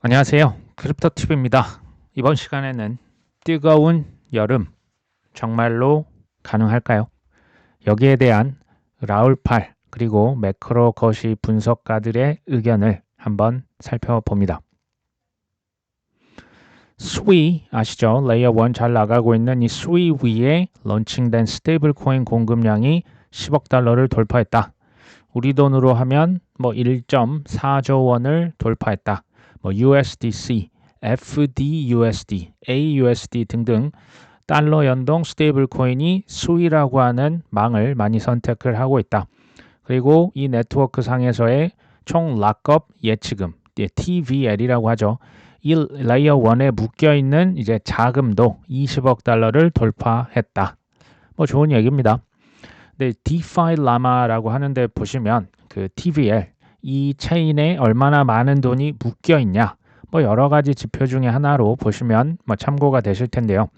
안녕하세요. 크립토팁입니다. 이번 시간에는 뜨거운 여름 정말로 가능할까요? 여기에 대한 라울팔 그리고 매크로 거시 분석가들의 의견을 한번 살펴봅니다. 스위 아시죠? 레이어 1 잘 나가고 있는 이 스위 위에 런칭된 스테이블 코인 공급량이 10억 달러를 돌파했다. 우리 돈으로 하면 1.4조 원을 돌파했다. USDC, FDUSD, AUSD 등등 달러 연동 스테이블 코인이 수위라고 하는 망을 많이 선택을 하고 있다. 그리고 이 네트워크 상에서의 총 락업 예치금, TVL이라고 하죠. 이 레이어 1에 묶여 있는 이제 자금도 20억 달러를 돌파했다. 좋은 얘기입니다. 네, DeFi 라마라고 하는데 보시면 그 TVL 이 체인에 얼마나 많은 돈이 묶여 있냐 여러 가지 지표 중에 하나로 보시면 참고가 되실 텐데요.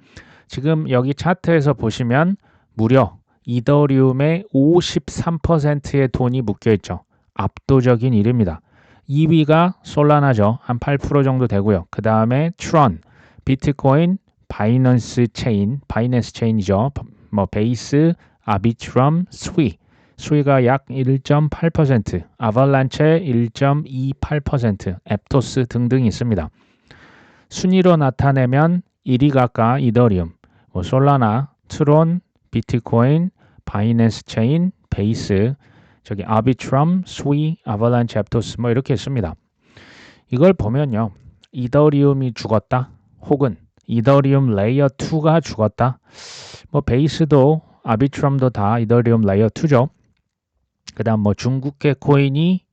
지금 여기 차트에서 보시면 무려 이더리움의 53%의 돈이 묶여 있죠. 압도적인 일입니다. 2위가 솔라나죠. 한 8% 정도 되고요. 그 다음에 트론, 비트코인, 바이낸스 체인이죠. 베이스, 아비트럼, 스위가 약 1.8%, 아발란체 1.28%, 앱토스 등등 있습니다. 순위로 나타내면 1위가 이더리움, 솔라나, 트론, 비트코인, 바이낸스 체인, 베이스, 아비트럼, 스위, 아발란체, 앱토스 이렇게 있습니다. 이걸 보면요. 이더리움이 죽었다. 혹은 이더리움 레이어 2가 죽었다. 베이스도 아비트럼도 다 이더리움 레이어 2죠. 그 다음 중국계 코인이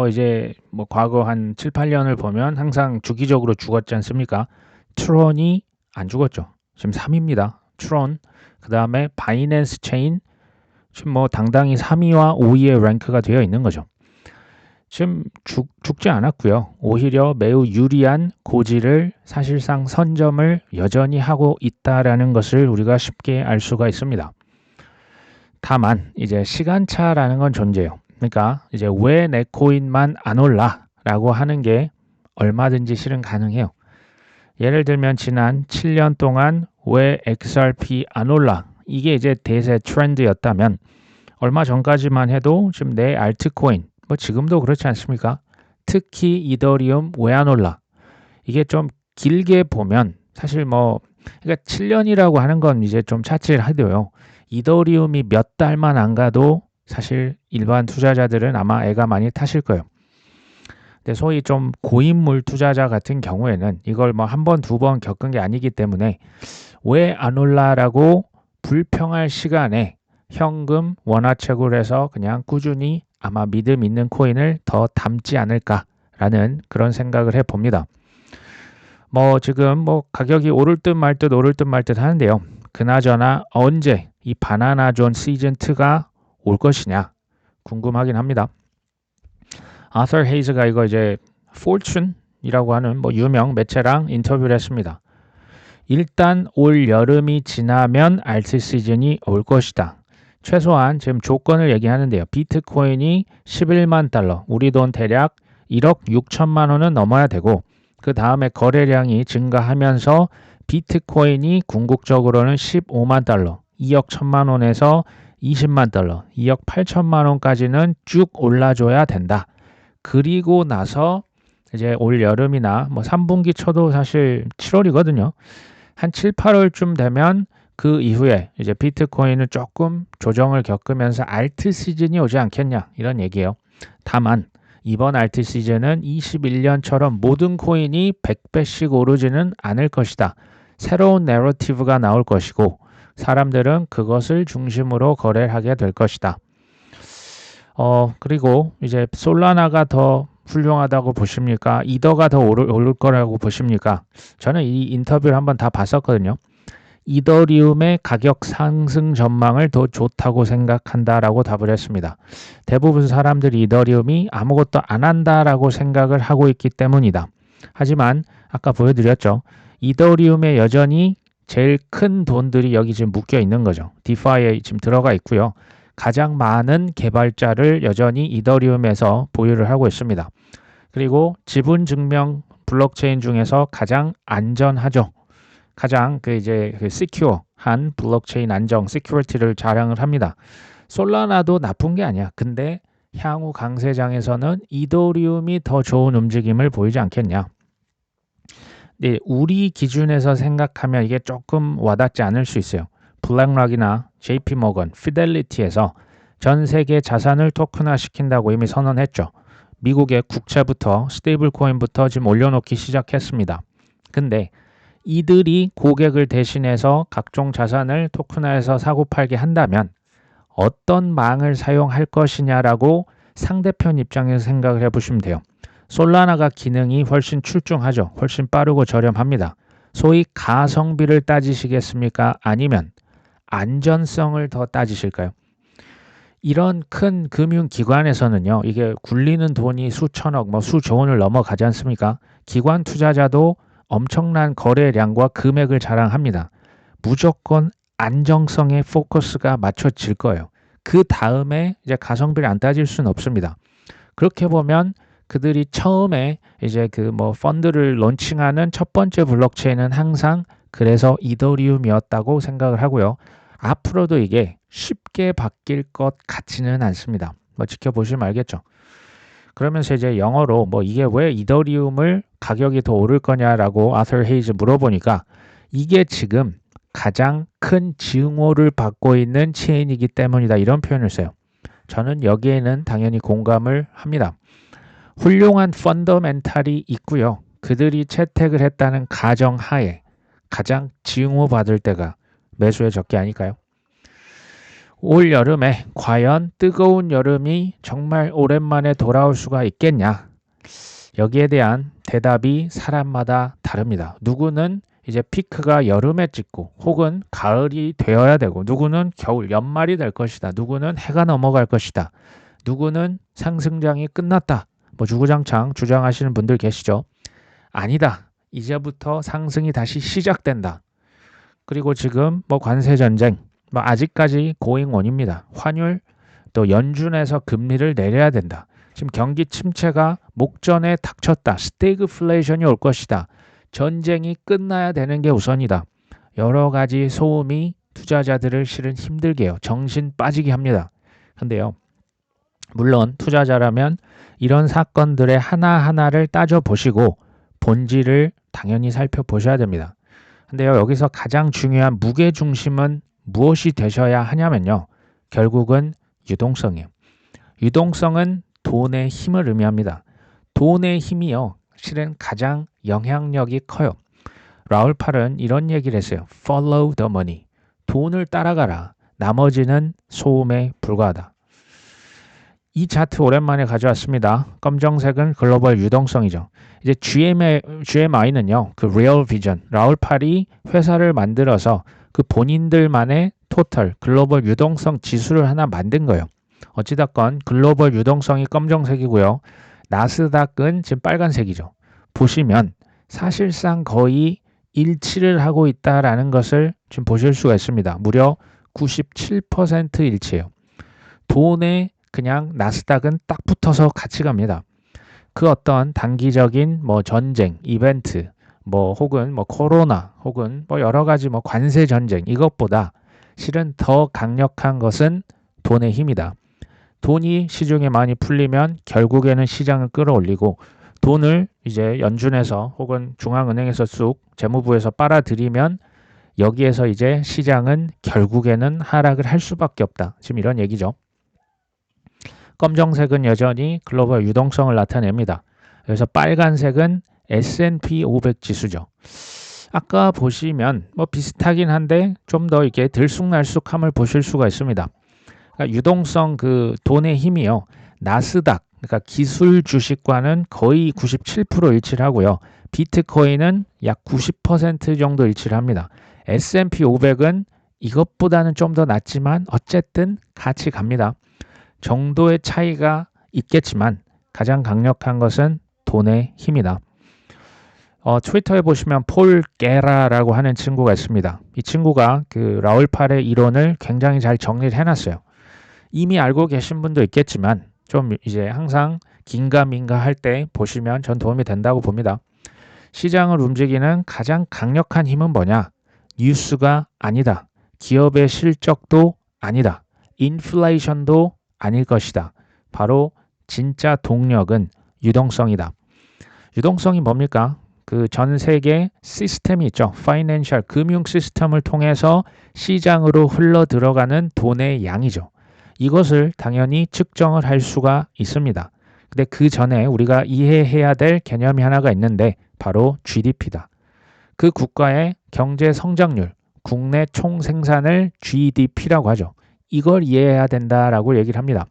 이제 과거 한 7, 8년을 보면 항상 주기적으로 죽었지 않습니까? 트론이 안 죽었죠. 지금 3위입니다. 트론. 그 다음에 바이낸스 체인. 지금 당당히 3위와 5위의 랭크가 되어 있는 거죠. 지금 죽지 않았고요. 오히려 매우 유리한 고지를 사실상 선점을 여전히 하고 있다라는 것을 우리가 쉽게 알 수가 있습니다. 다만 이제 시간차라는 건 존재해요. 그러니까 이제 왜 내 코인만 안 올라라고 하는 게 얼마든지 실은 가능해요. 예를 들면 지난 7년 동안 왜 XRP 안 올라? 이게 이제 대세 트렌드였다면 얼마 전까지만 해도 지금 내 알트코인 지금도 그렇지 않습니까? 특히 이더리움 왜 안 올라? 이게 좀 길게 보면 사실 그러니까 7년이라고 하는 건 이제 좀 차치하도요. 이더리움이 몇 달만 안 가도 사실 일반 투자자들은 아마 애가 많이 타실 거예요. 근데 소위 좀 고인물 투자자 같은 경우에는 이걸 한 번, 두 번 겪은 게 아니기 때문에 왜 안 올라라고 불평할 시간에 현금 원화채굴 해서 그냥 꾸준히 아마 믿음 있는 코인을 더 담지 않을까라는 그런 생각을 해봅니다. 지금 가격이 오를 듯 말 듯 하는데요. 그나저나 언제 이 바나나 존 시즌 2가 올 것이냐 궁금하긴 합니다. 아서 헤이즈가 이거 이제 포춘이라고 하는 유명 매체랑 인터뷰를 했습니다. 일단 올 여름이 지나면 알트 시즌이 올 것이다. 최소한 지금 조건을 얘기하는데요. 비트코인이 11만 달러, 우리 돈 대략 1억 6천만 원은 넘어야 되고 그 다음에 거래량이 증가하면서 비트코인이 궁극적으로는 15만 달러, 2억 1천만 원에서 20만 달러, 2억 8천만 원까지는 쭉 올라줘야 된다. 그리고 나서 이제 올 여름이나 3분기 초도 사실 7월이거든요. 한 7, 8월쯤 되면 그 이후에 이제 비트코인을 조금 조정을 겪으면서 알트 시즌이 오지 않겠냐 이런 얘기예요. 다만 이번 알트 시즌은 21년처럼 모든 코인이 100배씩 오르지는 않을 것이다. 새로운 내러티브가 나올 것이고 사람들은 그것을 중심으로 거래를 하게 될 것이다. 그리고 이제 솔라나가 더 훌륭하다고 보십니까? 이더가 더 오를 거라고 보십니까? 저는 이 인터뷰를 한번 다 봤었거든요. 이더리움의 가격 상승 전망을 더 좋다고 생각한다라고 답을 했습니다. 대부분 사람들이 이더리움이 아무것도 안 한다라고 생각을 하고 있기 때문이다. 하지만 아까 보여드렸죠. 이더리움에 여전히 제일 큰 돈들이 여기 지금 묶여 있는 거죠. 디파이에 지금 들어가 있고요. 가장 많은 개발자를 여전히 이더리움에서 보유를 하고 있습니다. 그리고 지분 증명 블록체인 중에서 가장 안전하죠. 가장 secure한 블록체인 안정, security를 자랑을 합니다. 솔라나도 나쁜 게 아니야. 근데 향후 강세장에서는 이더리움이 더 좋은 움직임을 보이지 않겠냐. 네, 우리 기준에서 생각하면 이게 조금 와닿지 않을 수 있어요. 블랙락이나 JP 모건, 피델리티에서 전 세계 자산을 토큰화 시킨다고 이미 선언했죠. 미국의 국채부터 스테이블 코인부터 지금 올려놓기 시작했습니다. 근데 이들이 고객을 대신해서 각종 자산을 토큰화해서 사고 팔게 한다면 어떤 망을 사용할 것이냐라고 상대편 입장에서 생각을 해보시면 돼요. 솔라나가 기능이 훨씬 출중하죠. 훨씬 빠르고 저렴합니다. 소위 가성비를 따지시겠습니까? 아니면 안전성을 더 따지실까요? 이런 큰 금융기관에서는요, 이게 굴리는 돈이 수천억, 수조 원을 넘어가지 않습니까? 기관 투자자도 엄청난 거래량과 금액을 자랑합니다. 무조건 안정성에 포커스가 맞춰질 거예요. 그 다음에 이제 가성비를 안 따질 수는 없습니다. 그렇게 보면 그들이 처음에 이제 펀드를 론칭하는 첫 번째 블록체인은 항상 그래서 이더리움이었다고 생각을 하고요. 앞으로도 이게 쉽게 바뀔 것 같지는 않습니다. 지켜보시면 알겠죠. 그러면서 이제 영어로 이게 왜 이더리움을 가격이 더 오를 거냐라고 아서 헤이즈 물어보니까 이게 지금 가장 큰 증오를 받고 있는 체인이기 때문이다. 이런 표현을 써요. 저는 여기에는 당연히 공감을 합니다. 훌륭한 펀더멘탈이 있고요. 그들이 채택을 했다는 가정하에 가장 증오받을 때가 매수의 적기 아닐까요? 올 여름에 과연 뜨거운 여름이 정말 오랜만에 돌아올 수가 있겠냐? 여기에 대한 대답이 사람마다 다릅니다. 누구는 이제 피크가 여름에 찍고 혹은 가을이 되어야 되고 누구는 겨울, 연말이 될 것이다. 누구는 해가 넘어갈 것이다. 누구는 상승장이 끝났다. 주구장창 주장하시는 분들 계시죠? 아니다. 이제부터 상승이 다시 시작된다. 그리고 지금 관세전쟁, 아직까지 고잉원입니다. 환율, 또 연준에서 금리를 내려야 된다. 지금 경기 침체가 목전에 닥쳤다. 스태그플레이션이 올 것이다. 전쟁이 끝나야 되는 게 우선이다. 여러 가지 소음이 투자자들을 실은 힘들게 해요. 정신 빠지게 합니다. 근데요, 물론 투자자라면 이런 사건들의 하나하나를 따져보시고 본질을 당연히 살펴보셔야 됩니다. 근데요, 여기서 가장 중요한 무게중심은 무엇이 되셔야 하냐면요. 결국은 유동성이에요. 유동성은 돈의 힘을 의미합니다. 돈의 힘이요. 실은 가장 영향력이 커요. 라울 팔은 이런 얘기를 했어요. Follow the money. 돈을 따라가라. 나머지는 소음에 불과하다. 이 차트 오랜만에 가져왔습니다. 검정색은 글로벌 유동성이죠. 이제 GMI는요. 그 Real Vision. 라울 팔이 회사를 만들어서 그 본인들만의 토탈 글로벌 유동성 지수를 하나 만든 거예요. 어찌됐건 글로벌 유동성이 검정색이고요. 나스닥은 지금 빨간색이죠. 보시면 사실상 거의 일치를 하고 있다라는 것을 지금 보실 수가 있습니다. 무려 97% 일치예요. 돈에 그냥 나스닥은 딱 붙어서 같이 갑니다. 그 어떤 단기적인 전쟁, 이벤트, 혹은 코로나, 혹은 여러 가지 관세 전쟁 이것보다 실은 더 강력한 것은 돈의 힘이다. 돈이 시중에 많이 풀리면 결국에는 시장을 끌어올리고 돈을 이제 연준에서 혹은 중앙은행에서 쑥 재무부에서 빨아들이면 여기에서 이제 시장은 결국에는 하락을 할 수밖에 없다. 지금 이런 얘기죠. 검정색은 여전히 글로벌 유동성을 나타냅니다. 그래서 빨간색은 S&P 500 지수죠. 아까 보시면 비슷하긴 한데 좀 더 이렇게 들쑥날쑥함을 보실 수가 있습니다. 그러니까 유동성 그 돈의 힘이요. 나스닥, 그러니까 기술 주식과는 거의 97% 일치를 하고요. 비트코인은 약 90% 정도 일치를 합니다. S&P 500은 이것보다는 좀 더 낮지만 어쨌든 같이 갑니다. 정도의 차이가 있겠지만 가장 강력한 것은 돈의 힘이다. 트위터에 보시면 폴 게라라고 하는 친구가 있습니다. 이 친구가 그 라울 팔의 이론을 굉장히 잘 정리를 해놨어요. 이미 알고 계신 분도 있겠지만 좀 이제 항상 긴가민가 할 때 보시면 전 도움이 된다고 봅니다. 시장을 움직이는 가장 강력한 힘은 뭐냐? 뉴스가 아니다. 기업의 실적도 아니다. 인플레이션도 아닐 것이다. 바로 진짜 동력은 유동성이다. 유동성이 뭡니까? 그 전 세계 시스템이 있죠. 파이낸셜 금융 시스템을 통해서 시장으로 흘러 들어가는 돈의 양이죠. 이것을 당연히 측정을 할 수가 있습니다. 근데 그 전에 우리가 이해해야 될 개념이 하나가 있는데 바로 GDP다. 그 국가의 경제 성장률, 국내 총생산을 GDP라고 하죠. 이걸 이해해야 된다라고 얘기를 합니다.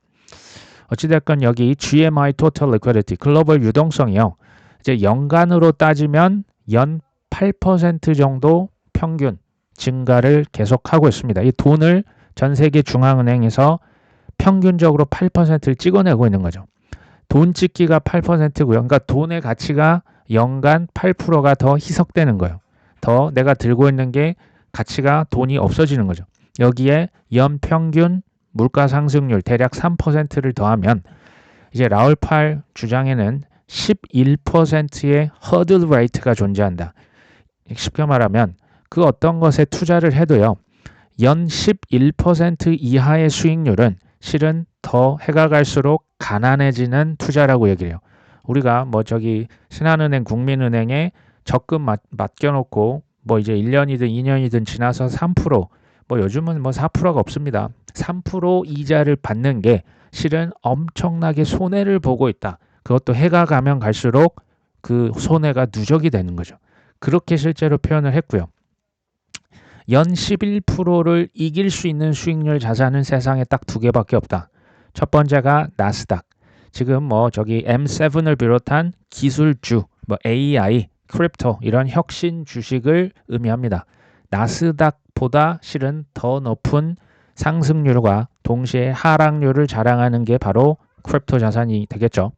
어찌됐건 여기 GMI Total Liquidity, 글로벌 유동성이요. 이제 연간으로 따지면 연 8% 정도 평균 증가를 계속하고 있습니다. 이 돈을 전 세계 중앙은행에서 평균적으로 8%를 찍어내고 있는 거죠. 돈 찍기가 8%고요. 그러니까 돈의 가치가 연간 8%가 더 희석되는 거예요. 더 내가 들고 있는 게 가치가 돈이 없어지는 거죠. 여기에 연평균 물가 상승률 대략 3%를 더하면 이제 라울팔 주장에는 11%의 허들 레이트가 존재한다. 쉽게 말하면 그 어떤 것에 투자를 해도요. 연 11% 이하의 수익률은 실은 더 해가 갈수록 가난해지는 투자라고 얘기를 해요. 우리가 뭐 저기 신한은행, 국민은행에 적금 맡겨놓고 뭐 이제 1년이든 2년이든 지나서 3%, 뭐 요즘은 뭐 4%가 없습니다. 3% 이자를 받는 게 실은 엄청나게 손해를 보고 있다. 그것도 해가 가면 갈수록 그 손해가 누적이 되는 거죠. 그렇게 실제로 표현을 했고요. 연 11%를 이길 수 있는 수익률 자산은 세상에 딱 두 개밖에 없다. 첫 번째가 나스닥. 지금 뭐 저기 M7을 비롯한 기술주, 뭐 AI, 크립토 이런 혁신 주식을 의미합니다. 나스닥보다 실은 더 높은 상승률과 동시에 하락률을 자랑하는 게 바로 크립토 자산이 되겠죠.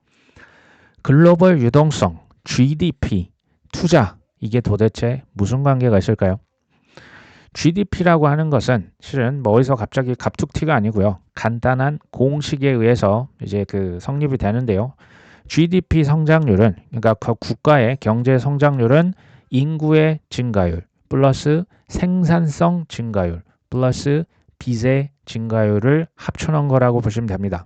글로벌 유동성, GDP, 투자 이게 도대체 무슨 관계가 있을까요? GDP라고 하는 것은 실은 뭐 어디서 갑자기 갑툭튀가 아니고요. 간단한 공식에 의해서 이제 그 성립이 되는데요. GDP 성장률은 그러니까 그 국가의 경제 성장률은 인구의 증가율 플러스 생산성 증가율 플러스 빚의 증가율을 합쳐놓은 거라고 보시면 됩니다.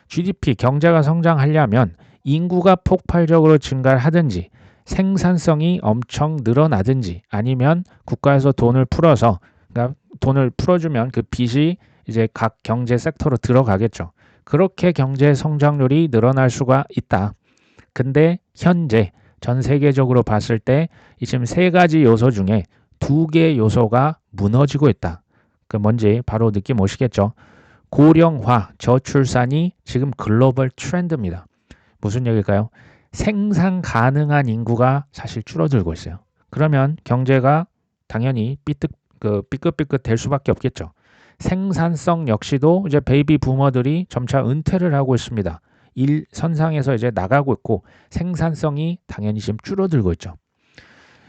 GDP 경제가 성장하려면 인구가 폭발적으로 증가를 하든지 생산성이 엄청 늘어나든지 아니면 국가에서 돈을 풀어서 그러니까 돈을 풀어주면 그 빚이 이제 각 경제 섹터로 들어가겠죠. 그렇게 경제 성장률이 늘어날 수가 있다. 근데 현재 전 세계적으로 봤을 때 지금 세 가지 요소 중에 두 개 요소가 무너지고 있다. 그 뭔지 바로 느낌 오시겠죠. 고령화, 저출산이 지금 글로벌 트렌드입니다. 무슨 얘기일까요? 생산 가능한 인구가 사실 줄어들고 있어요. 그러면 경제가 당연히 삐끗삐끗 될 수밖에 없겠죠. 생산성 역시도 이제 베이비 부머들이 점차 은퇴를 하고 있습니다. 일 선상에서 이제 나가고 있고 생산성이 당연히 지금 줄어들고 있죠.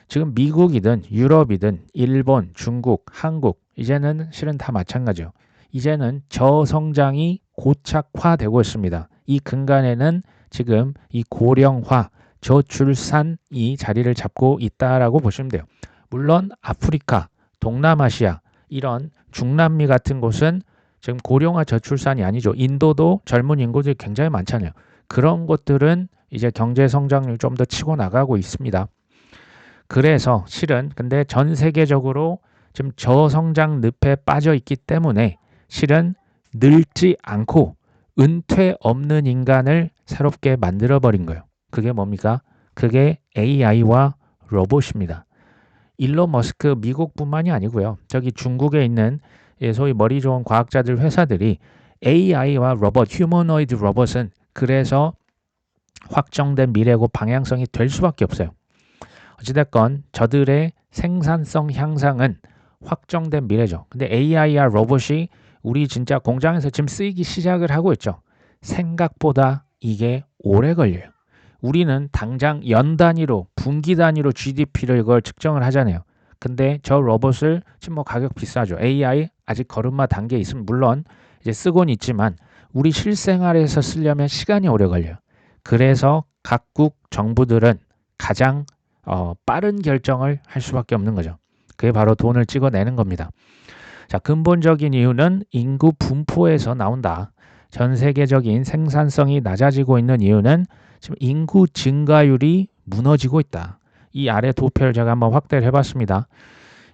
지금 미국이든 유럽이든 일본, 중국, 한국 이제는 실은 다 마찬가지요. 이제는 저성장이 고착화되고 있습니다. 이 근간에는 지금 이 고령화, 저출산이 자리를 잡고 있다라고 보시면 돼요. 물론 아프리카, 동남아시아 이런 중남미 같은 곳은 지금 고령화 저출산이 아니죠. 인도도 젊은 인구들이 굉장히 많잖아요. 그런 곳들은 이제 경제 성장률 좀 더 치고 나가고 있습니다. 그래서 실은 근데 전 세계적으로 지금 저성장 늪에 빠져 있기 때문에 실은 늙지 않고 은퇴 없는 인간을 새롭게 만들어버린 거예요. 그게 뭡니까? 그게 AI와 로봇입니다. 일론 머스크 미국뿐만이 아니고요. 저기 중국에 있는 소위 머리 좋은 과학자들 회사들이 AI와 로봇, 휴머노이드 로봇은 그래서 확정된 미래고 방향성이 될 수밖에 없어요. 어찌됐건 저들의 생산성 향상은 확정된 미래죠. 근데 AI와 로봇이 우리 진짜 공장에서 지금 쓰이기 시작을 하고 있죠. 생각보다 이게 오래 걸려요. 우리는 당장 연 단위로 분기 단위로 GDP를 이걸 측정을 하잖아요. 근데 저 로봇을 지금 뭐 가격 비싸죠. AI 아직 걸음마 단계에 있으면 물론 이제 쓰고는 있지만 우리 실생활에서 쓰려면 시간이 오래 걸려요. 그래서 각국 정부들은 가장 빠른 결정을 할 수밖에 없는 거죠. 그게 바로 돈을 찍어내는 겁니다. 자, 근본적인 이유는 인구 분포에서 나온다. 전 세계적인 생산성이 낮아지고 있는 이유는 지금 인구 증가율이 무너지고 있다. 이 아래 도표를 제가 한번 확대를 해봤습니다.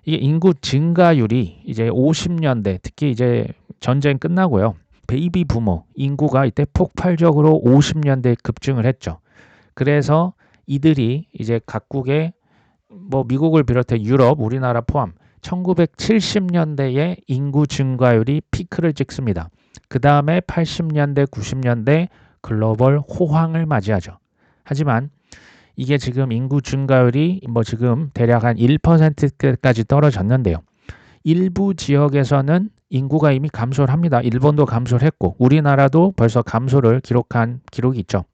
이게 인구 증가율이 이제 50년대, 특히 이제 전쟁 끝나고요. 베이비 부모 인구가 이때 폭발적으로 50년대에 급증을 했죠. 그래서 이들이 이제 각국의 뭐 미국을 비롯해 유럽, 우리나라 포함 1970년대에 인구 증가율이 피크를 찍습니다. 그 다음에 80년대, 90년대 글로벌 호황을 맞이하죠. 하지만 이게 지금 인구 증가율이 뭐 지금 대략 한 1%까지 떨어졌는데요. 일부 지역에서는 인구가 이미 감소를 합니다. 일본도 감소를 했고 우리나라도 벌써 감소를 기록한 기록이 있죠.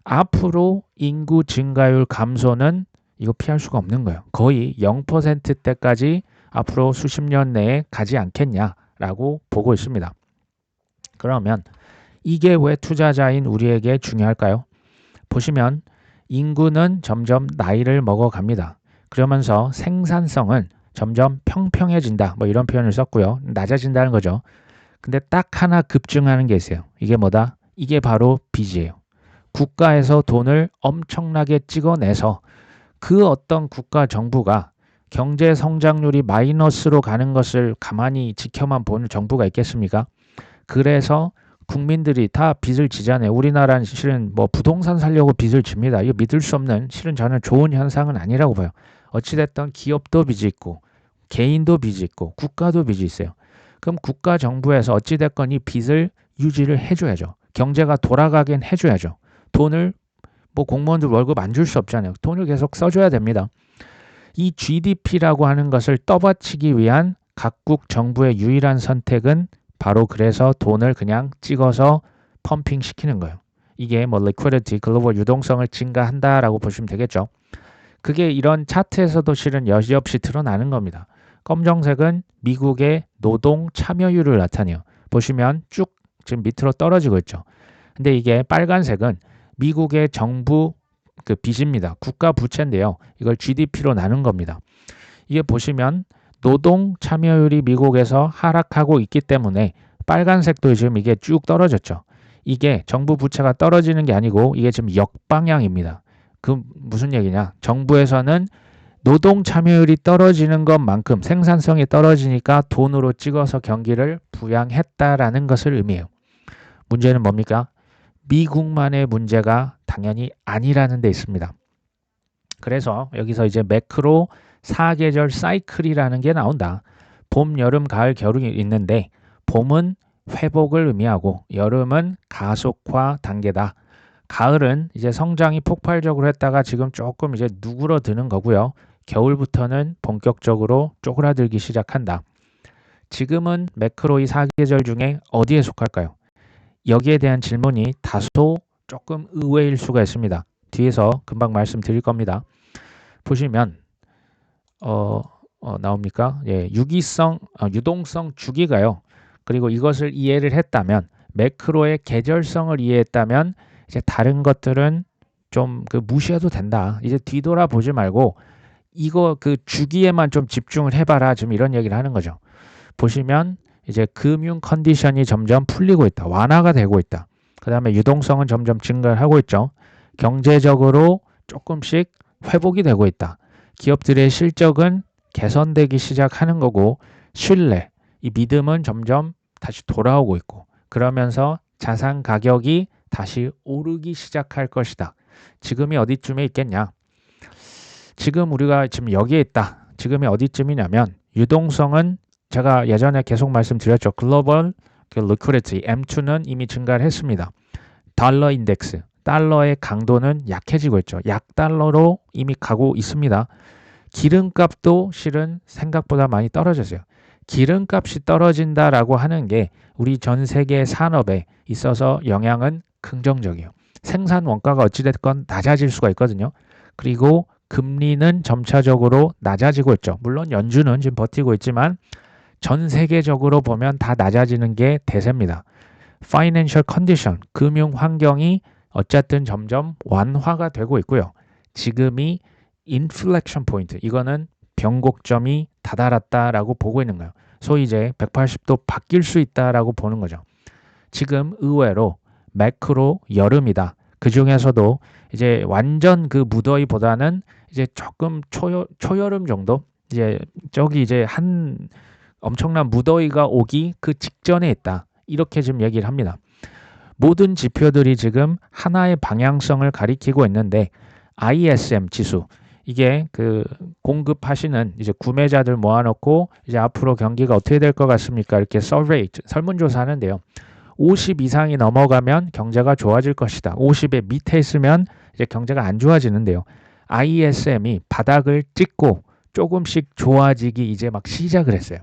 앞으로 인구 증가율 감소는 이거 피할 수가 없는 거예요. 거의 0%대까지 앞으로 수십 년 내에 가지 않겠냐라고 보고 있습니다. 그러면 이게 왜 투자자인 우리에게 중요할까요? 보시면 인구는 점점 나이를 먹어갑니다. 그러면서 생산성은 점점 평평해진다. 뭐 이런 표현을 썼고요. 낮아진다는 거죠. 근데 딱 하나 급증하는 게 있어요. 이게 뭐다? 이게 바로 빚이에요. 국가에서 돈을 엄청나게 찍어내서 그 어떤 국가 정부가 경제 성장률이 마이너스로 가는 것을 가만히 지켜만 보는 정부가 있겠습니까? 그래서 국민들이 다 빚을 지잖아요. 우리나라는 실은 뭐 부동산 살려고 빚을 집니다. 이거 믿을 수 없는 실은 저는 좋은 현상은 아니라고 봐요. 어찌됐든 기업도 빚이 있고 개인도 빚이 있고 국가도 빚이 있어요. 그럼 국가 정부에서 어찌됐건 이 빚을 유지를 해줘야죠. 경제가 돌아가긴 해줘야죠. 돈을 뭐 공무원들 월급 안 줄 수 없잖아요. 돈을 계속 써줘야 됩니다. 이 GDP라고 하는 것을 떠받치기 위한 각국 정부의 유일한 선택은 바로 그래서 돈을 그냥 찍어서 펌핑 시키는 거예요. 이게 뭐 liquidity, 글로벌 유동성을 증가한다라고 보시면 되겠죠. 그게 이런 차트에서도 실은 여지없이 드러나는 겁니다. 검정색은 미국의 노동 참여율을 나타내요. 보시면 쭉 지금 밑으로 떨어지고 있죠. 근데 이게 빨간색은 미국의 정부 그 빚입니다. 국가 부채인데요. 이걸 GDP로 나눈 겁니다. 이게 보시면 노동 참여율이 미국에서 하락하고 있기 때문에 빨간색도 지금 이게 쭉 떨어졌죠. 이게 정부 부채가 떨어지는 게 아니고 이게 지금 역방향입니다. 그 무슨 얘기냐? 정부에서는 노동 참여율이 떨어지는 것만큼 생산성이 떨어지니까 돈으로 찍어서 경기를 부양했다라는 것을 의미해요. 문제는 뭡니까? 미국만의 문제가 당연히 아니라는 데 있습니다. 그래서 여기서 이제 매크로 4계절 사이클이라는 게 나온다. 봄, 여름, 가을, 겨울이 있는데 봄은 회복을 의미하고 여름은 가속화 단계다. 가을은 이제 성장이 폭발적으로 했다가 지금 조금 이제 누그러드는 거고요. 겨울부터는 본격적으로 쪼그라들기 시작한다. 지금은 매크로의 4계절 중에 어디에 속할까요? 여기에 대한 질문이 다소 조금 의외일 수가 있습니다. 뒤에서 금방 말씀드릴 겁니다. 보시면 나옵니까? 예, 유동성 주기가요. 그리고 이것을 이해를 했다면 매크로의 계절성을 이해했다면 이제 다른 것들은 좀 그 무시해도 된다. 이제 뒤돌아 보지 말고 이거 그 주기에만 좀 집중을 해봐라. 지금 이런 얘기를 하는 거죠. 보시면 이제 금융 컨디션이 점점 풀리고 있다. 완화가 되고 있다. 그 다음에 유동성은 점점 증가를 하고 있죠. 경제적으로 조금씩 회복이 되고 있다. 기업들의 실적은 개선되기 시작하는 거고 신뢰, 이 믿음은 점점 다시 돌아오고 있고 그러면서 자산 가격이 다시 오르기 시작할 것이다. 지금이 어디쯤에 있겠냐? 지금 우리가 지금 여기에 있다. 지금이 어디쯤이냐면 유동성은 제가 예전에 계속 말씀드렸죠. 글로벌 리퀴디티 M2는 이미 증가를 했습니다. 달러 인덱스, 달러의 강도는 약해지고 있죠. 약달러로 이미 가고 있습니다. 기름값도 실은 생각보다 많이 떨어졌어요. 기름값이 떨어진다라고 하는 게 우리 전 세계 산업에 있어서 영향은 긍정적이에요. 생산 원가가 어찌됐건 낮아질 수가 있거든요. 그리고 금리는 점차적으로 낮아지고 있죠. 물론 연준은 지금 버티고 있지만 전 세계적으로 보면 다 낮아지는 게 대세입니다. Financial condition, 금융 환경이 어쨌든 점점 완화가 되고 있고요. 지금이 inflection point, 이거는 변곡점이 다다랐다라고 보고 있는 거예요. 소위 이제 180도 바뀔 수 있다라고 보는 거죠. 지금 의외로 매크로 여름이다. 그 중에서도 이제 완전 그 무더위보다는 이제 조금 초여름 정도? 이제 저기 이제 한 엄청난 무더위가 오기 그 직전에 있다. 이렇게 지금 얘기를 합니다. 모든 지표들이 지금 하나의 방향성을 가리키고 있는데 ISM 지수, 이게 그 공급하시는 이제 구매자들 모아놓고 이제 앞으로 경기가 어떻게 될 것 같습니까? 이렇게 서베이, 설문조사 하는데요. 50 이상이 넘어가면 경제가 좋아질 것이다. 50의 밑에 있으면 이제 경제가 안 좋아지는데요. ISM이 바닥을 찍고 조금씩 좋아지기 이제 막 시작을 했어요.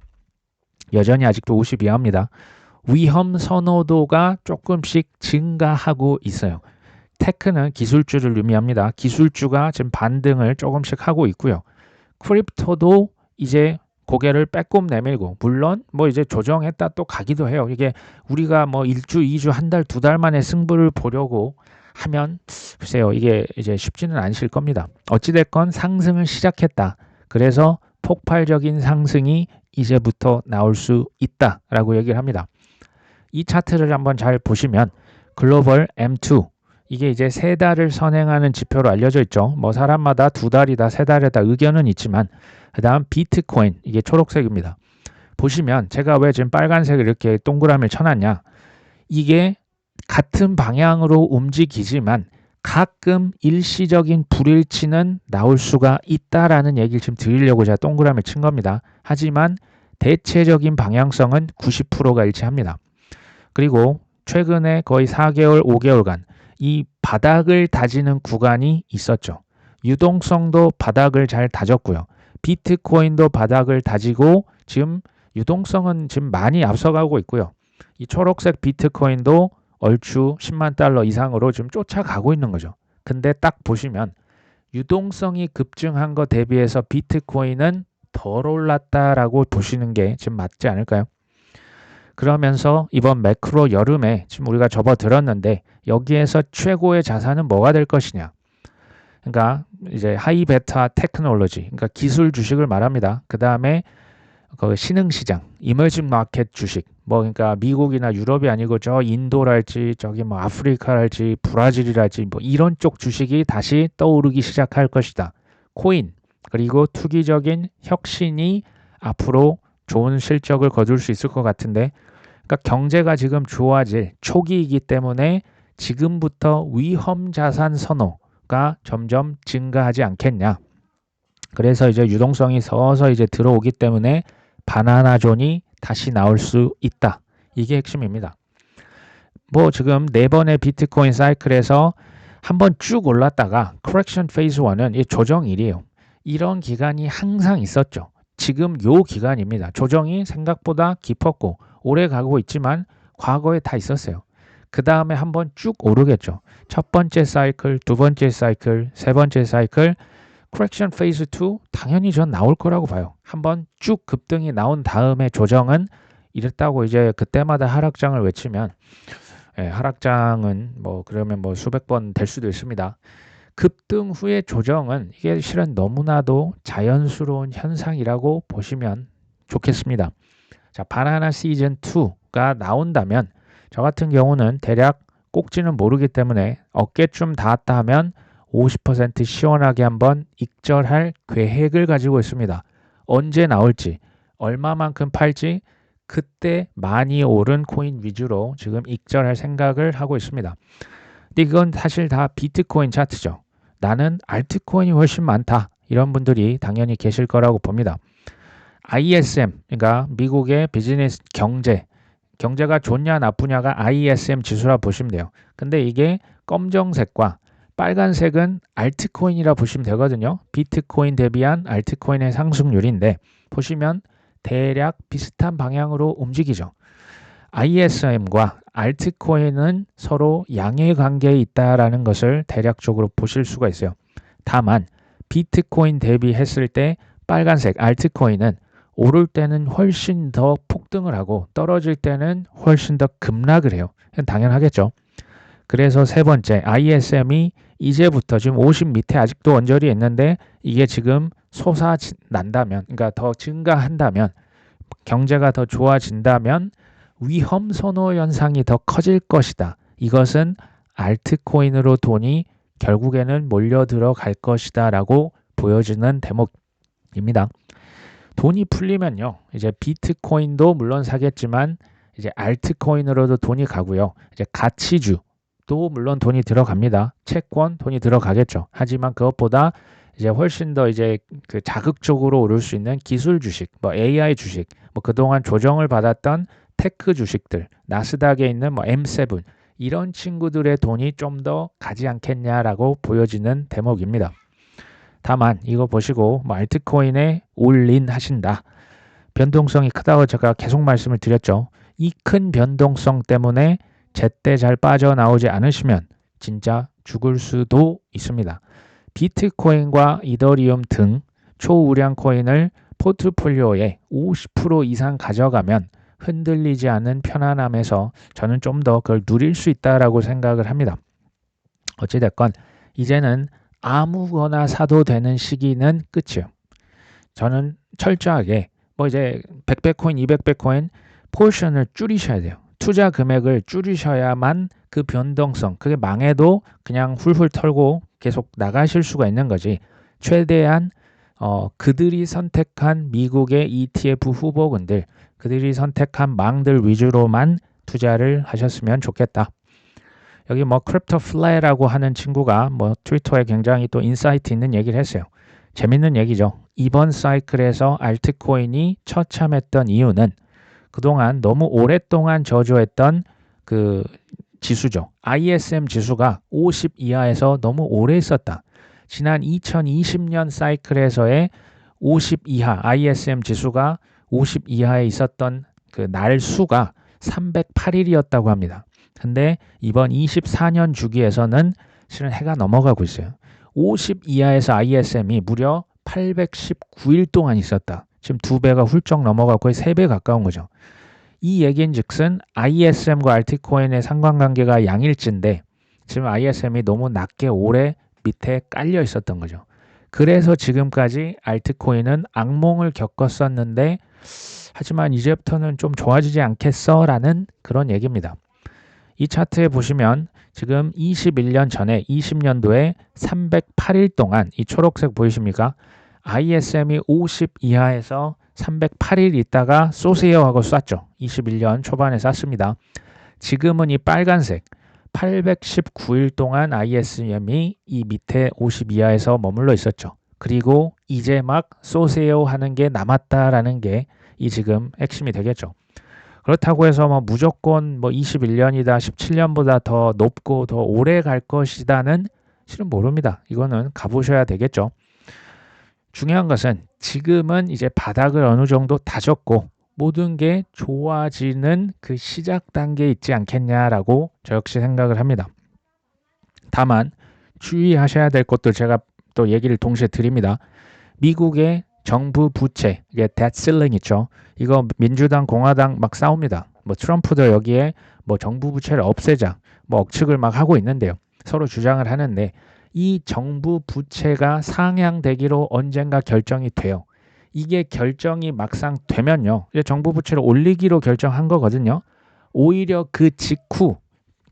여전히 아직도 50 이하입니다. 위험 선호도가 조금씩 증가하고 있어요. 테크는 기술주를 의미합니다. 기술주가 지금 반등을 조금씩 하고 있고요. 크립토도 이제 고개를 빼꼼 내밀고, 물론 뭐 이제 조정했다 또 가기도 해요. 이게 우리가 뭐 1주, 2주, 한 달, 두 달 만에 승부를 보려고 하면 글쎄요, 이게 이제 쉽지는 않으실 겁니다. 어찌됐건 상승을 시작했다. 그래서 폭발적인 상승이 이제부터 나올 수 있다라고 얘기를 합니다. 이 차트를 한번 잘 보시면 글로벌 M2, 이게 이제 세 달을 선행하는 지표로 알려져 있죠. 뭐 사람마다 두 달이다, 세 달이다 의견은 있지만, 그 다음 비트코인, 이게 초록색입니다. 보시면 제가 왜 지금 빨간색을 이렇게 동그라미를 쳐놨냐, 이게 같은 방향으로 움직이지만 가끔 일시적인 불일치는 나올 수가 있다라는 얘기를 지금 드리려고 제가 동그라미를 친 겁니다. 하지만 대체적인 방향성은 90%가 일치합니다. 그리고 최근에 거의 4개월, 5개월간 이 바닥을 다지는 구간이 있었죠. 유동성도 바닥을 잘 다졌고요. 비트코인도 바닥을 다지고 지금 유동성은 지금 많이 앞서가고 있고요. 이 초록색 비트코인도 얼추 10만 달러 이상으로 지금 쫓아가고 있는 거죠. 근데 딱 보시면 유동성이 급증한 것 대비해서 비트코인은 덜 올랐다라고 보시는 게 지금 맞지 않을까요? 그러면서 이번 매크로 여름에 지금 우리가 접어들었는데 여기에서 최고의 자산은 뭐가 될 것이냐? 그러니까 이제 하이 베타 테크놀로지, 그러니까 기술 주식을 말합니다. 그 다음에 그 신흥시장, 이머징 마켓 주식, 뭐 그러니까 미국이나 유럽이 아니고 저 인도랄지 저기 뭐 아프리카랄지 브라질이랄지 뭐 이런 쪽 주식이 다시 떠오르기 시작할 것이다. 코인, 그리고 투기적인 혁신이 앞으로 좋은 실적을 거둘 수 있을 것 같은데, 그러니까 경제가 지금 좋아질 초기이기 때문에 지금부터 위험 자산 선호가 점점 증가하지 않겠냐. 그래서 이제 유동성이 서서히 이제 들어오기 때문에 바나나 존이 다시 나올 수 있다. 이게 핵심입니다. 뭐 지금 4번의 비트코인 사이클에서 한번 쭉 올랐다가 correction phase 1은 이 조정일이에요. 이런 기간이 항상 있었죠. 지금 요 기간입니다. 조정이 생각보다 깊었고 오래 가고 있지만 과거에 다 있었어요. 그 다음에 한번 쭉 오르겠죠. 첫 번째 사이클, 두 번째 사이클, 세 번째 사이클, correction phase 2 당연히 전 나올 거라고 봐요. 한번 쭉 급등이 나온 다음에 조정은 이랬다고 이제 그때마다 하락장을 외치면, 하락장은 뭐 그러면 뭐 수백 번 될 수도 있습니다. 급등 후의 조정은 이게 실은 너무나도 자연스러운 현상이라고 보시면 좋겠습니다. 자, 바나나 시즌 2가 나온다면 저 같은 경우는 대략 꼭지는 모르기 때문에 어깨쯤 닿았다 하면 50% 시원하게 한번 익절할 계획을 가지고 있습니다. 언제 나올지, 얼마만큼 팔지, 그때 많이 오른 코인 위주로 지금 익절할 생각을 하고 있습니다. 근데 이건 사실 다 비트코인 차트죠. 나는 알트코인이 훨씬 많다. 이런 분들이 당연히 계실 거라고 봅니다. ISM, 그러니까 미국의 비즈니스 경제가 좋냐 나쁘냐가 ISM 지수라 보시면 돼요. 근데 이게 검정색과 빨간색은 알트코인이라 보시면 되거든요. 비트코인 대비한 알트코인의 상승률인데 보시면 대략 비슷한 방향으로 움직이죠. ISM과 알트코인은 서로 양의 관계에 있다라는 것을 대략적으로 보실 수가 있어요. 다만 비트코인 대비했을 때 빨간색 알트코인은 오를 때는 훨씬 더 폭등을 하고 떨어질 때는 훨씬 더 급락을 해요. 당연하겠죠. 그래서 세 번째 ISM이 이제부터 지금 50 밑에 아직도 언저리 있는데 이게 지금 솟아난다면, 그러니까 더 증가한다면, 경제가 더 좋아진다면 위험 선호 현상이 더 커질 것이다. 이것은 알트코인으로 돈이 결국에는 몰려 들어갈 것이다 라고 보여주는 대목입니다. 돈이 풀리면요, 이제 비트코인도 물론 사겠지만 이제 알트코인으로도 돈이 가고요. 이제 가치주도 물론 돈이 들어갑니다. 채권 돈이 들어가겠죠. 하지만 그것보다 이제 훨씬 더 이제 그 자극적으로 오를 수 있는 기술 주식, 뭐 AI 주식, 뭐 그동안 조정을 받았던 테크 주식들, 나스닥에 있는 뭐 M7 이런 친구들의 돈이 좀 더 가지 않겠냐라고 보여지는 대목입니다. 다만 이거 보시고 뭐 알트코인에 올인 하신다. 변동성이 크다고 제가 계속 말씀을 드렸죠. 이 큰 변동성 때문에 제때 잘 빠져나오지 않으시면 진짜 죽을 수도 있습니다. 비트코인과 이더리움 등 초우량 코인을 포트폴리오에 50% 이상 가져가면 흔들리지 않는 편안함에서 저는 좀 더 그걸 누릴 수 있다라고 생각을 합니다. 어찌됐건 이제는 아무거나 사도 되는 시기는 끝이에요. 저는 철저하게 뭐 이제 100배코인, 200배코인 포션을 줄이셔야 돼요. 투자 금액을 줄이셔야만 그 변동성, 그게 망해도 그냥 훌훌 털고 계속 나가실 수가 있는 거지. 최대한 그들이 선택한 미국의 ETF 후보군들, 그들이 선택한 망들 위주로만 투자를 하셨으면 좋겠다. 여기 뭐 크립토 플레이라고 하는 친구가 뭐 트위터에 굉장히 또 인사이트 있는 얘기를 했어요. 재밌는 얘기죠. 이번 사이클에서 알트코인이 처참했던 이유는 그동안 너무 오랫동안 저조했던 그 지수죠. ISM 지수가 50 이하에서 너무 오래 있었다. 지난 2020년 사이클에서의 50 이하 ISM 지수가 50 이하에 있었던 그 날 수가 308일이었다고 합니다. 근데 이번 24년 주기에서는 실은 해가 넘어가고 있어요. 50 이하에서 ISM이 무려 819일 동안 있었다. 지금 2배가 훌쩍 넘어가고 거의 3배 가까운 거죠. 이 얘기인 즉슨 ISM과 알트코인의 상관관계가 양일치인데 지금 ISM이 너무 낮게 오래 밑에 깔려 있었던 거죠. 그래서 지금까지 알트코인은 악몽을 겪었었는데 하지만 이제부터는 좀 좋아지지 않겠어? 라는 그런 얘기입니다. 이 차트에 보시면 지금 21년 전에 20년도에 308일 동안 이 초록색 보이십니까? ISM이 50 이하에서 308일 있다가 쏘세요 하고 쐈죠. 21년 초반에 쐈습니다. 지금은 이 빨간색 819일 동안 ISM이 이 밑에 50 이하에서 머물러 있었죠. 그리고 이제 막 쏘세요 하는 게 남았다라는 게 이 지금 핵심이 되겠죠. 그렇다고 해서 뭐 무조건 뭐 21년이다 17년보다 더 높고 더 오래 갈 것이다는 실은 모릅니다. 이거는 가보셔야 되겠죠. 중요한 것은 지금은 이제 바닥을 어느 정도 다졌고 모든 게 좋아지는 그 시작 단계에 있지 않겠냐라고 저 역시 생각을 합니다. 다만 주의하셔야 될 것도 제가 또 얘기를 동시에 드립니다. 미국의 정부 부채, 이게 debt ceiling 있죠. 이거 민주당, 공화당 막 싸웁니다. 뭐 트럼프도 여기에 뭐 정부 부채를 없애자, 뭐 억측을 막 하고 있는데요. 서로 주장을 하는데 이 정부 부채가 상향되기로 언젠가 결정이 돼요. 이게 결정이 막상 되면요. 이제 정부 부채를 올리기로 결정한 거거든요. 오히려 그 직후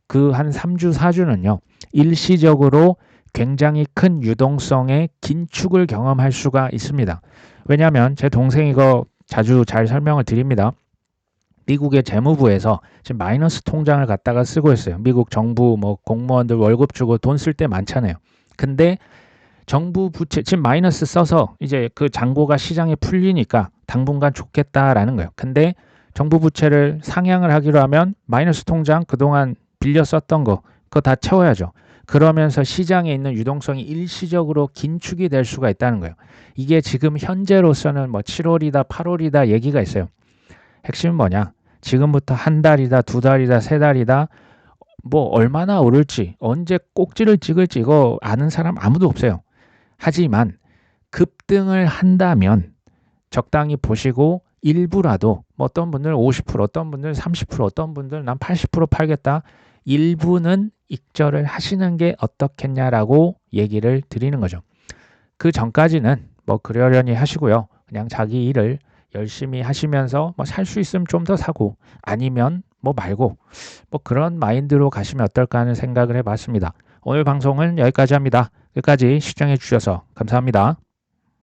그 한 3주, 4주는요. 일시적으로 굉장히 큰 유동성의 긴축을 경험할 수가 있습니다. 왜냐하면 제 동생이 이거 자주 잘 설명을 드립니다. 미국의 재무부에서 지금 마이너스 통장을 갖다가 쓰고 있어요. 미국 정부 뭐 공무원들 월급 주고 돈 쓸 때 많잖아요. 근데 정부 부채 지금 마이너스 써서 이제 그 잔고가 시장에 풀리니까 당분간 좋겠다라는 거예요. 근데 정부 부채를 상향을 하기로 하면 마이너스 통장 그동안 빌려 썼던 거 그거 다 채워야죠. 그러면서 시장에 있는 유동성이 일시적으로 긴축이 될 수가 있다는 거예요. 이게 지금 현재로서는 뭐 7월이다 8월이다 얘기가 있어요. 핵심은 뭐냐? 지금부터 한 달이다 2달이다 3달이다 뭐 얼마나 오를지 언제 꼭지를 찍을지 이거 아는 사람 아무도 없어요. 하지만 급등을 한다면 적당히 보시고 일부라도 뭐 어떤 분들 50% 어떤 분들 30% 어떤 분들 난 80% 팔겠다 일부는 익절을 하시는 게 어떻겠냐라고 얘기를 드리는 거죠. 그 전까지는 뭐 그러려니 하시고요. 그냥 자기 일을 열심히 하시면서 뭐 살 수 있으면 좀 더 사고 아니면 뭐 말고 뭐 그런 마인드로 가시면 어떨까 하는 생각을 해봤습니다. 오늘 방송은 여기까지 합니다. 끝까지 시청해 주셔서 감사합니다.